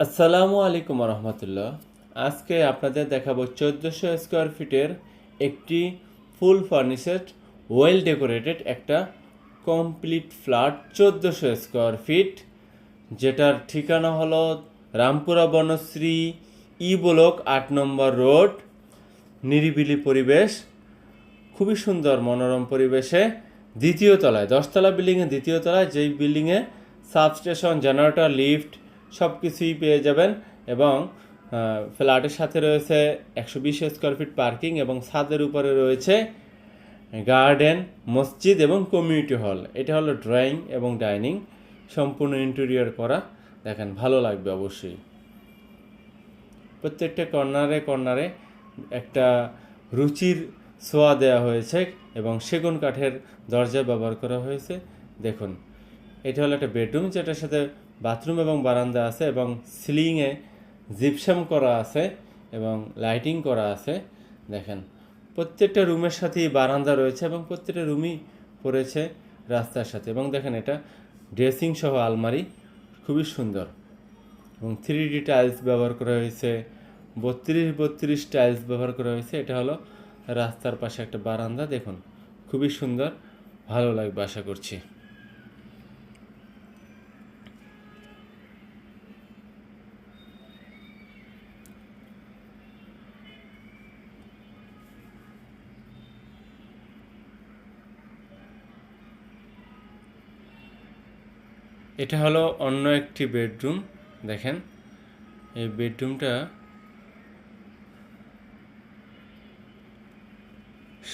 আসসালামু আলাইকুম রহমতুল্লাহ। আজকে আপনাদের দেখাবো 1400 স্কোয়ার ফিটের একটি ফুল ফার্নিশড ওয়েল ডেকোরেটেড একটা কমপ্লিট ফ্ল্যাট 1400 স্কোয়ার ফিট, যেটার ঠিকানা হলো রামপুরা বনশ্রী ই ব্লক 8 নম্বর রোড। নিরিবিলি পরিবেশ, খুবই সুন্দর মনোরম পরিবেশে, দ্বিতীয় তলায়, 10তলা বিল্ডিংয়ের দ্বিতীয় তলায়, যেই বিল্ডিংয়ে সাবস্টেশন, জেনারেটর, লিফট সব কিছুই পেয়ে যাবেন। এবং ফ্ল্যাটের সাথে রয়েছে 120 স্কোয়ার ফিট পার্কিং এবং ছাদের উপরে রয়েছে গার্ডেন, মসজিদ এবং কমিউনিটি হল। এটা হলো ড্রয়িং এবং ডাইনিং, সম্পূর্ণ ইন্টেরিয়র করা। দেখেন, ভালো লাগবে অবশ্যই। প্রত্যেকটা কর্নারে কর্নারে একটা রুচির ছোঁয়া দেওয়া হয়েছে এবং সেগুন কাঠের দরজা ব্যবহার করা হয়েছে। দেখুন, এটা হলো একটা বেডরুম, যেটার সাথে বাথরুম এবং বারান্দা আছে এবং সিলিংয়ে জিপসাম করা আছে এবং লাইটিং করা আছে। দেখেন, প্রত্যেকটা রুমের সাথেই বারান্দা রয়েছে এবং প্রত্যেকটা রুমই পড়েছে রাস্তার সাথে। এবং দেখেন, এটা ড্রেসিং সহ আলমারি, খুবই সুন্দর। এবং 3D টাইলস ব্যবহার করা হয়েছে, 32 টাইলস ব্যবহার করা হয়েছে। এটা হলো রাস্তার পাশে একটা বারান্দা। দেখুন, খুবই সুন্দর, ভালো লাগবে আশা করছি। এটা হলো অন্য একটি বেডরুম। দেখেন, এই বেডরুমটা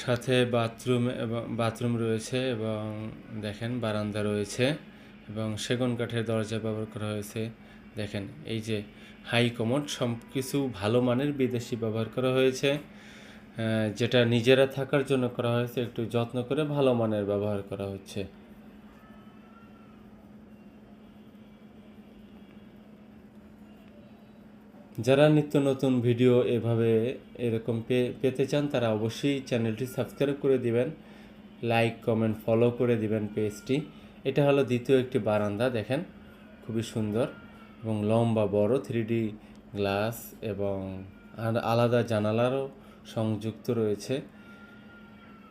সাথে বাথরুম রয়েছে এবং দেখেন বারান্দা রয়েছে এবং সেগুন কাঠের দরজা ব্যবহার করা হয়েছে। দেখেন, এই যে হাই কমোড, সব কিছু ভালো মানের বিদেশি ব্যবহার করা হয়েছে, যেটা নিজেরা থাকার জন্য করা হয়েছে। একটু যত্ন করে ভালো মানের ব্যবহার করা হচ্ছে। যারা নিত্য নতুন ভিডিও এভাবে এরকম পেতে চান, তারা অবশ্যই চ্যানেলটি সাবস্ক্রাইব করে দিবেন, লাইক কমেন্ট ফলো করে দিবেন পেজটি। এটা হলো দ্বিতীয় একটি বারান্দা। দেখেন, খুবই সুন্দর এবং লম্বা বড়, 3D গ্লাস এবং আলাদা জানালারও সংযুক্ত রয়েছে।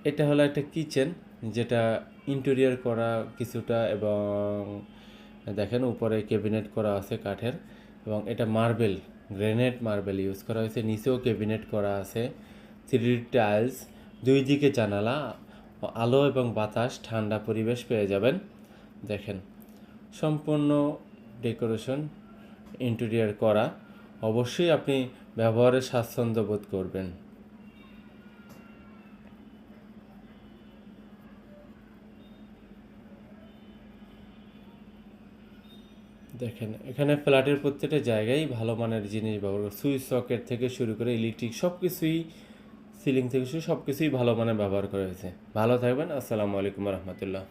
এটা হলো একটা কিচেন, যেটা ইন্টেরিয়র করা কিছুটা, এবং দেখেন উপরে ক্যাবিনেট করা আছে কাঠের এবং এটা মার্বেল, গ্রেনাইট মার্বেল ইউজ করা হয়েছে। নিচেও ক্যাবিনেট করা আছে, 3D টাইলস, দুই দিকে জানালা, আলো এবং বাতাস, ঠান্ডা পরিবেশ পেয়ে যাবেন। দেখেন, সম্পূর্ণ ডেকোরেশন ইন্টেরিয়র করা, অবশ্যই আপনি ব্যবহারে স্বাচ্ছন্দ্য বোধ করবেন। দেখেন, এখানে ফ্ল্যাটের প্রত্যেকটা জায়গায় ভালো মানের জিনিস ব্যবহার করে, সুইচ সকেট থেকে শুরু করে ইলেকট্রিক সব কিছুই, সিলিং থেকে শুরু সব কিছুই ভালো মানের ব্যবহার করা হয়েছে। ভালো থাকবেন। আসসালামু আলাইকুম রহমতুল্লাহ।